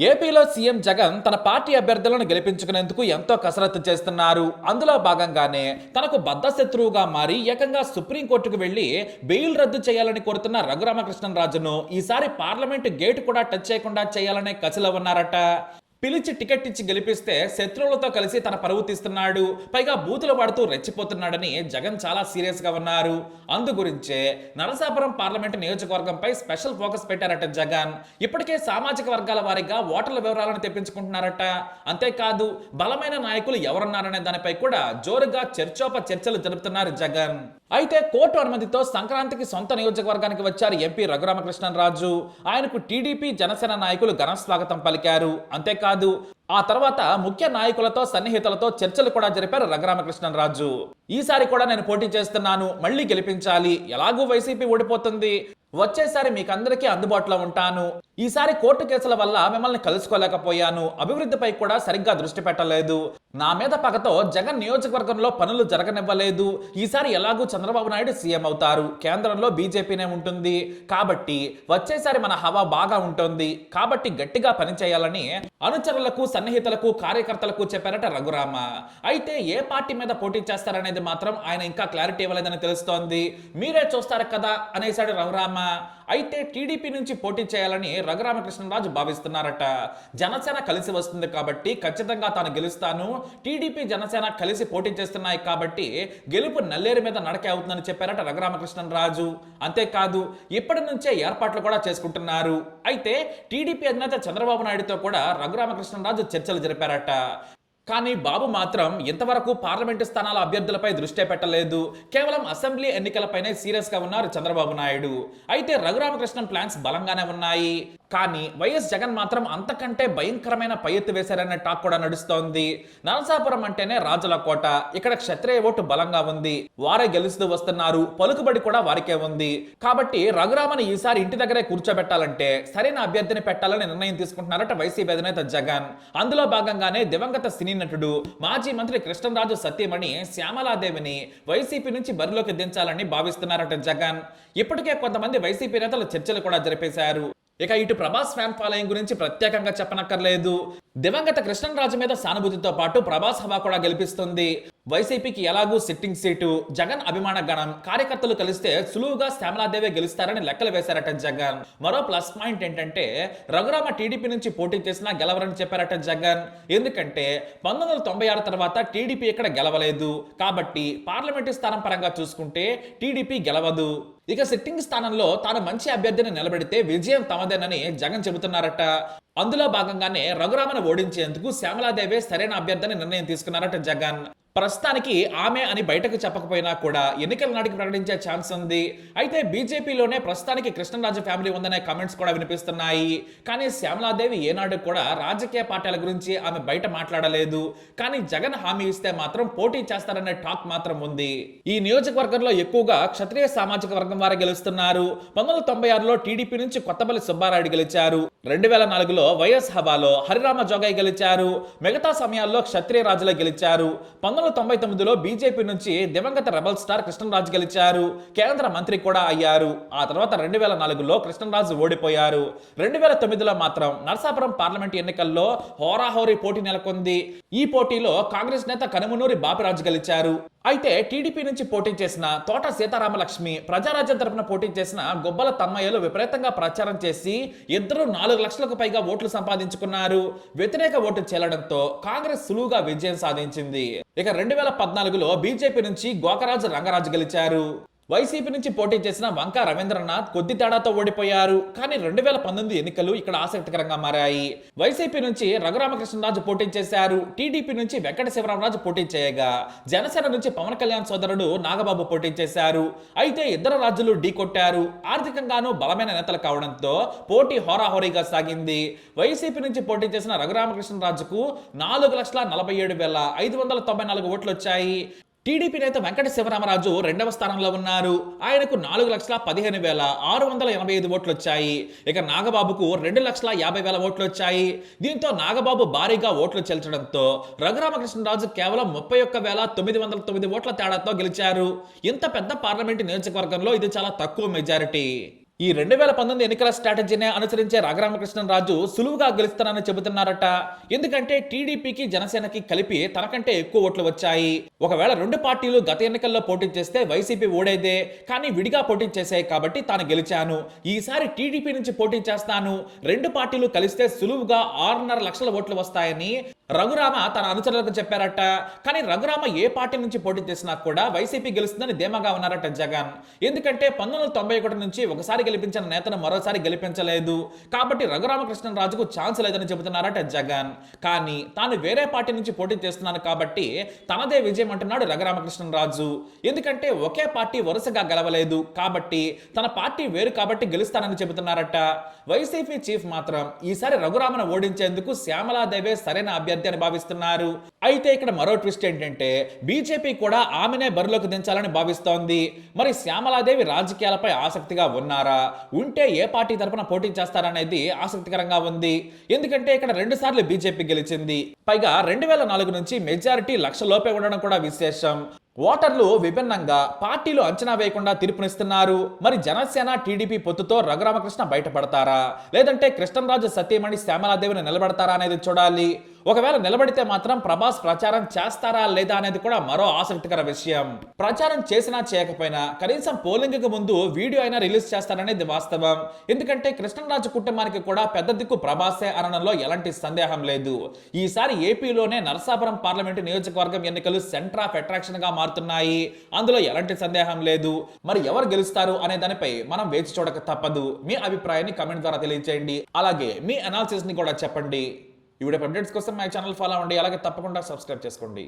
ఏపీలో సీఎం జగన్ తన పార్టీ అభ్యర్థులను గెలిపించుకునేందుకు ఎంతో కసరత్తు చేస్తున్నారు. అందులో భాగంగానే తనకు బద్ధశత్రువుగా మారి ఏకంగా సుప్రీంకోర్టుకు వెళ్లి బెయిల్ రద్దు చేయాలని కోరుతున్న రఘురామకృష్ణరాజును ఈసారి పార్లమెంటు గేటు కూడా టచ్ చేయకుండా చేయాలనే కసిలో ఉన్నారట. పిలిచి టికెట్ ఇచ్చి గెలిపిస్తే శత్రువులతో కలిసి తన పరువు తీస్తున్నాడు, పైగా బూతులు పడుతూ రెచ్చిపోతున్నాడని జగన్ చాలా సీరియస్ గా ఉన్నారు. అందు గురించే నరసాపురం పార్లమెంటు నియోజకవర్గంపై స్పెషల్ ఫోకస్ పెట్టారట జగన్. ఇప్పటికే సామాజిక వర్గాల వారీగా ఓటర్ల వివరాలను తెప్పించుకుంటున్నారట. అంతేకాదు బలమైన నాయకులు ఎవరున్నారనే దానిపై కూడా జోరుగా చర్చలు జరుపుతున్నారు జగన్. అయితే కోర్టు అనుమతితో సంక్రాంతికి సొంత నియోజకవర్గానికి వచ్చారు ఎంపీ రఘురామకృష్ణరాజు. ఆయనకు టీడీపీ జనసేన నాయకులు ఘన స్వాగతం పలికారు. అంతేకాదు ఆ తర్వాత ముఖ్య నాయకులతో సన్నిహితులతో చర్చలు కూడా జరిపారు రఘురామకృష్ణరాజు. ఈసారి కూడా నేను పోటీ చేస్తున్నాను, మళ్ళీ గెలిపించాలి, ఎలాగూ వైసీపీ ఓడిపోతుంది, వచ్చేసారి మీకందరికీ అందుబాటులో ఉంటాను, ఈసారి కోర్టు కేసుల వల్ల మిమ్మల్ని కలుసుకోలేకపోయాను, అభివృద్ధిపై కూడా సరిగ్గా దృష్టి పెట్టలేదు, నా మీద పగతో జగన్ నియోజకవర్గంలో పనులు జరగనివ్వలేదు, ఈసారి ఎలాగూ చంద్రబాబు నాయుడు సీఎం అవుతారు, కేంద్రంలో బీజేపీనే ఉంటుంది, కాబట్టి వచ్చేసారి మన హవా బాగా ఉంటుంది, కాబట్టి గట్టిగా పనిచేయాలని అనుచరులకు సన్నిహితులకు కార్యకర్తలకు చెప్పారట రఘురామ. అయితే ఏ పార్టీ మీద పోటీ చేస్తారనేది మాత్రం ఆయన ఇంకా క్లారిటీ ఇవ్వలేదని తెలుస్తోంది. మీరే చూస్తారు కదా అనేసాడు రఘురామ. అయితే టీడీపీ నుంచి పోటీ చేయాలని రఘురామకృష్ణరాజు భావిస్తున్నారట. జనసేన కలిసి వస్తుంది కాబట్టి ఖచ్చితంగా తాను గెలుస్తాను, టీడీపీ జనసేన కలిసి పోటీ చేస్తున్నాయి కాబట్టి గెలుపు నల్లేరు మీద నడకే అవుతుందని చెప్పారట రఘురామకృష్ణరాజు. అంతేకాదు ఇప్పటి నుంచే ఏర్పాట్లు కూడా చేసుకుంటున్నారు. అయితే టీడీపీ అధినేత చంద్రబాబు నాయుడుతో కూడా రఘురామకృష్ణరాజు చర్చలు జరిపారట. కానీ బాబు మాత్రం ఇంతవరకు పార్లమెంటు స్థానాల అభ్యర్థులపై దృష్టి పెట్టలేదు, కేవలం అసెంబ్లీ ఎన్నికలపైనే సీరియస్ గా ఉన్నారు చంద్రబాబు నాయుడు. అయితే రఘురామకృష్ణన్ ప్లాన్స్ బలంగానే ఉన్నాయి, కానీ వైఎస్ జగన్ మాత్రం అంతకంటే భయంకరమైన పై ఎత్తు వేశారనే టాక్ కూడా నడుస్తోంది. నరసాపురం అంటేనే రాజుల కోట, ఇక్కడ క్షత్రియ ఓటు బలంగా ఉంది, వారే గెలుస్తూ వస్తున్నారు, పలుకుబడి కూడా వారికే ఉంది. కాబట్టి రఘురామని ఈసారి ఇంటి దగ్గరే కూర్చోబెట్టాలంటే సరైన అభ్యర్థిని పెట్టాలని నిర్ణయం తీసుకుంటున్నారట వైసీపీ అధినేత జగన్. అందులో భాగంగానే దివంగత సినీ నటుడు మాజీ మంత్రి కృష్ణరాజు సత్యమణి శ్యామలాదేవిని వైసీపీ నుంచి బరిలోకి దించాలని భావిస్తున్నారట జగన్. ఇప్పటికే కొంతమంది వైసీపీ నేతలు చర్చలు కూడా జరిపేశారు. ఇక ఇటు ప్రభాస్ ఫ్యాన్ ఫాలోయింగ్ గురించి ప్రత్యేకంగా చెప్పనక్కర్లేదు. దివంగత కృష్ణరాజు మీద సానుభూతితో పాటు ప్రభాస్ హవా కూడా గెలిపిస్తుంది. వైసీపీకి ఎలాగూ సిట్టింగ్ సీటు, జగన్ అభిమాన గణం, కార్యకర్తలు కలిస్తే సులువుగా శ్యామలాదేవి గెలుస్తారని లెక్కలు వేశారట జగన్. మరో ప్లస్ పాయింట్ ఏంటంటే రఘురామ టీడీపీ నుంచి పోటీ చేసినా గెలవరని చెప్పారట జగన్. ఎందుకంటే 1996 తర్వాత టీడీపీ ఇక్కడ గెలవలేదు, కాబట్టి పార్లమెంటు స్థానం పరంగా చూసుకుంటే టీడీపీ గెలవదు. ఇక సిట్టింగ్ స్థానంలో తాను మంచి అభ్యర్థిని నిలబెడితే విజయం తమదేనని జగన్ చెబుతున్నారట. అందులో భాగంగానే రఘురామను ఓడించేందుకు శ్యామలాదేవే సరైన అభ్యర్థిని నిర్ణయం తీసుకున్నారట జగన్. ప్రస్తుతానికి ఆమె అని బయటకు చెప్పకపోయినా కూడా ఎన్నికల నాటికి ప్రకటించే ఛాన్స్ ఉంది. అయితే బీజేపీలోనే ప్రస్తుతానికి కృష్ణరాజు ఫ్యామిలీ ఉందనే కామెంట్స్ కూడా వినిపిస్తున్నాయి. కానీ శ్యామలాదేవి ఏనాడు కూడా రాజకీయ పార్టీల గురించి ఆమె బయట మాట్లాడలేదు. కానీ జగన్ హామీ ఇస్తే మాత్రం పోటీ చేస్తారనే టాక్ మాత్రం ఉంది. ఈ నియోజకవర్గంలో ఎక్కువగా క్షత్రియ సామాజిక వర్గం వారే గెలుస్తున్నారు. 1996లో టీడీపీ నుంచి కొత్తపల్లి సుబ్బారాయుడు గెలిచారు. 2004లో వైఎస్ హవాలో హరిరామ జోగయ్య గెలిచారు. మిగతా సమయాల్లో క్షత్రియ రాజులే గెలిచారు. 1999లో బీజేపీ నుంచి దివంగత రెబల్ స్టార్ కృష్ణరాజు గెలిచారు, కేంద్ర మంత్రి కూడా అయ్యారు. ఆ తర్వాత 2004లో కృష్ణరాజు ఓడిపోయారు. 2009లో మాత్రం నరసాపురం పార్లమెంట్ ఎన్నికల్లో హోరాహోరీ పోటీ నెలకొంది. ఈ పోటీలో కాంగ్రెస్ నేత కనుమనూరి బాపిరాజు గెలిచారు. అయితే టీడీపీ నుంచి పోటీ చేసిన తోట సీతారామలక్ష్మి, ప్రజారాజ్యం తరపున పోటీ చేసిన గొబ్బల తమ్మయ్యలు విపరీతంగా ప్రచారం చేసి ఇద్దరు 4 లక్షలకు పైగా ఓట్లు సంపాదించుకున్నారు. వ్యతిరేక ఓటు చెల్లడంతో కాంగ్రెస్ సులువుగా విజయం సాధించింది. ఇక 2014లో బీజేపీ నుంచి గోకరాజు రంగరాజు గెలిచారు. వైసీపీ నుంచి పోటీ చేసిన వంక రవీంద్రనాథ్ కొద్ది తేడాతో ఓడిపోయారు. కానీ 2019 ఎన్నికలు ఇక్కడ ఆసక్తికరంగా మారాయి. వైసీపీ నుంచి రఘురామకృష్ణరాజు పోటీ చేశారు. టీడీపీ నుంచి వెంకట శివరామరాజు పోటీ చేయగా జనసేన నుంచి పవన్ కళ్యాణ్ సోదరుడు నాగబాబు పోటీ చేశారు. అయితే ఇద్దరు రాజులు ఢీకొట్టారు. ఆర్థికంగానూ బలమైన నేతలు కావడంతో పోటీ హోరాహోరీగా సాగింది. వైసీపీ నుంచి పోటీ చేసిన రఘురామకృష్ణరాజుకు 4,47,594 ఓట్లు వచ్చాయి. టీడీపీ నేత వెంకట శివరామరాజు 2వ స్థానంలో ఉన్నారు. ఆయనకు 4,15,685 ఓట్లు వచ్చాయి. ఇక నాగబాబుకు 2,50,000 ఓట్లు వచ్చాయి. దీంతో నాగబాబు భారీగా ఓట్లు చెల్చడంతో రఘురామకృష్ణరాజు కేవలం 31,909 ఓట్ల తేడాతో గెలిచారు. ఇంత పెద్ద పార్లమెంటు నియోజకవర్గంలో ఇది చాలా తక్కువ మెజారిటీ. ఈ 2019 ఎన్నికల స్ట్రాటజీనే అనుసరించే రఘురామకృష్ణరాజు సులువుగా గెలుస్తానని చెబుతున్నారట. ఎందుకంటే టీడీపీకి జనసేనకి కలిపి తనకంటే ఎక్కువ ఓట్లు వచ్చాయి. ఒకవేళ రెండు పార్టీలు గత ఎన్నికల్లో పోటీ చేస్తే వైసీపీ ఓడేదే, కానీ విడిగా పోటీ చేశాయి కాబట్టి తాను గెలిచాను. ఈసారి టీడీపీ నుంచి పోటీ చేస్తాను, రెండు పార్టీలు కలిస్తే సులువుగా 6.5 లక్షల ఓట్లు వస్తాయని రఘురామ తన అనుచరులకు చెప్పారట. కానీ రఘురామ ఏ పార్టీ నుంచి పోటీ చేసినా కూడా వైసీపీ గెలుస్తుందని ధీమాగా ఉన్నారట జగన్. ఎందుకంటే 1991 నుంచి ఒకసారి గెలిపించిన నేతను మరోసారి గెలిపించలేదు కాబట్టి రఘురామకృష్ణరాజుకు ఛాన్స్ లేదని చెబుతున్నారట జగన్. కానీ తాను వేరే పార్టీ నుంచి పోటీ చేస్తున్నాను కాబట్టి తనదే విజయం అంటున్నాడు రఘురామకృష్ణరాజు. ఎందుకంటే ఒకే పార్టీ వరుసగా గెలవలేదు కాబట్టి తన పార్టీ వేరు కాబట్టి గెలుస్తానని చెబుతున్నారట. వైసీపీ చీఫ్ మాత్రం ఈసారి రఘురామను ఓడించేందుకు శ్యామలాదేవే సరైన అభ్యర్థి అని భావిస్తున్నారు. అయితే ఇక్కడ మరో ట్విస్ట్ ఏంటంటే బీజేపీ కూడా ఆమెనే బరిలోకి దించాలని భావిస్తోంది. మరి శ్యామలాదేవి రాజకీయాలపై ఆసక్తిగా ఉన్నారా, ఉంటే ఏ పార్టీ తరపున పోటీ చేస్తారనేది ఆసక్తికరంగా ఉంది. ఎందుకంటే ఇక్కడ 2 సార్లు బీజేపీ గెలిచింది, పైగా 2004 నుంచి మెజారిటీ 1 లక్ష లోపే ఉండడం కూడా విశేషం. ఓటర్లు విభిన్నంగా పార్టీలు అంచనా వేయకుండా తీర్పునిస్తున్నారు. మరి జనసేన టీడీపీ పొత్తుతో రఘురామకృష్ణ బయటపడతారా, లేదంటే కృష్ణంరాజు సతీమణి శ్యామలాదేవిని నిలబెడతారా అనేది చూడాలి. ఒకవేళ నిలబడితే మాత్రం ప్రభాస్ ప్రచారం చేస్తారా లేదా అనేది కూడా మరో ఆసక్తికర విషయం. ప్రచారం చేసినా చేయకపోయినా కనీసం పోలింగ్ కు ముందు వీడియో అయినా రిలీజ్ చేస్తారనేది వాస్తవం. ఎందుకంటే కృష్ణంరాజు కుటుంబానికి కూడా పెద్ద దిక్కు ప్రభాసే అనడంలో ఎలాంటి సందేహం లేదు. ఈసారి ఏపీలోనే నరసాపురం పార్లమెంటు నియోజకవర్గం ఎన్నికలు సెంటర్ ఆఫ్ అట్రాక్షన్ గా మారుతున్నాయి. అందులో ఎలాంటి సందేహం లేదు. మరి ఎవరు గెలుస్తారు అనే దానిపై మనం వేచి చూడక తప్పదు. మీ అభిప్రాయాన్ని కమెంట్ ద్వారా తెలియజేయండి. అలాగే మీ అనాలిసిస్ ని కూడా చెప్పండి. ఈ వీడియో అప్డేట్స్ కోసం మా ఛానల్ ఫాలో అవ్వండి. అలాగే తప్పకుండా సబ్స్క్రైబ్ చేసుకోండి.